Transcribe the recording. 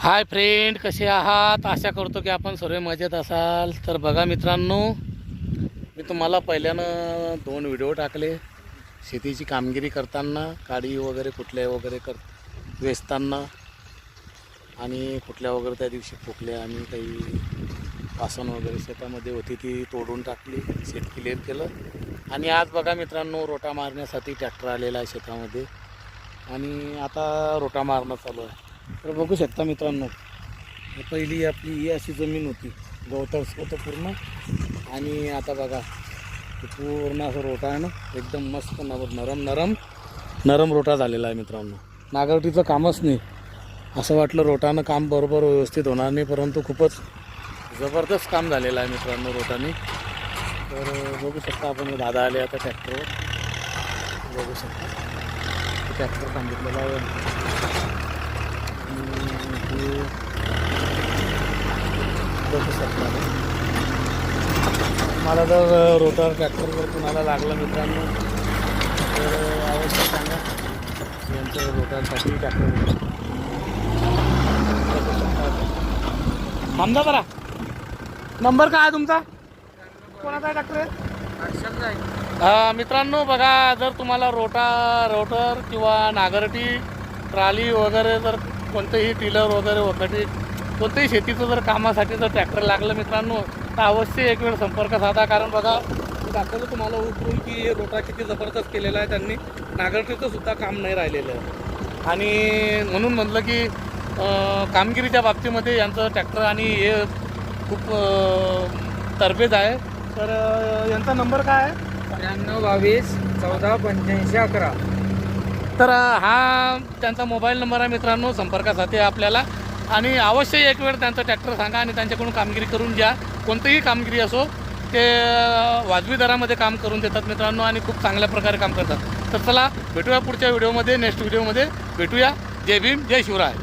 Hi friend, कसे आहात? आशा करतो की आपण सर्व मजेत असाल. तर बघा मित्रांनो, मी तुम्हाला पहिल्यानं 2 व्हिडिओ टाकले शेतीची कामगिरी करताना, काडी वगैरे कुठल्या वगैरे वेचताना आणि कुठल्या वगैरे त्या दिवशी फुकल्या आणि काही वासन वगैरे शेतामध्ये होती ती तोडून टाकली, शेत क्लिअर केलं. आणि आज बघा मित्रांनो, रोटा मारण्यासाठी ट्रॅक्टर आलेला आहे शेतामध्ये आणि आता रोटा मारणं चालू आहे. तर बघू शकता मित्रांनो, पहिली आपली ही अशी जमीन होती, गवताच होतं पूर्ण. आणि आता बघा पूर्ण असं रोटा आहे ना, एकदम मस्त नरम रोटा झालेला आहे मित्रांनो. नांगरटीचं कामच नाही. असं वाटलं रोटानं काम बरोबर व्यवस्थित होणार नाही, परंतु खूपच जबरदस्त काम झालेलं आहे मित्रांनो रोटाने. तर बघू शकता आपण, दादा आले आता ट्रॅक्टरवर. बघू शकता ट्रॅक्टर सांगितलेलं आहे. बघू शकता मला जर रोटर ट्रॅक्टर जर कुणाला लागलं मित्रांनो तर अवश्य सांगा. यांचं रोटरसाठी ट्रॅक्टर थांबदा जरा. नंबर काय आहे तुमचा? कोणाचा आहे ट्रॅक्टर? मित्रांनो बघा, जर तुम्हाला रोटर किंवा नांगरटी, ट्राली वगैरे, जर कोणतंही टिलर वगैरे वगैरे कोणत्याही शेतीचं जर कामासाठी जर ट्रॅक्टर लागलं मित्रांनो, तर अवश्य एक वेळ संपर्क साधा. कारण बघा, मी दाखवलं तुम्हाला उतरून की रोटा किती जबरदस्त केलेला आहे त्यांनी. नांगरटीचं सुद्धा काम नाही राहिलेलं आहे. आणि म्हणून म्हटलं की कामगिरीच्या बाबतीमध्ये यांचं ट्रॅक्टर आणि हे खूप तरबेज आहे. तर यांचा नंबर काय आहे? 93 22 14 85 11. तर हा त्यांचा मोबाईल नंबर आहे मित्रांनो, संपर्कासाठी आपल्याला. आणि अवश्य एक वेळ त्यांचं ट्रॅक्टर सांगा आणि त्यांच्याकडून कामगिरी करून घ्या. कोणतीही कामगिरी असो, ते वाजवी दरामध्ये काम करून देतात मित्रांनो आणि खूप चांगल्या प्रकारे काम करतात. तर चला भेटूया पुढच्या व्हिडिओमध्ये, नेक्स्ट व्हिडिओमध्ये भेटूया. जय भीम, जय शिवराय.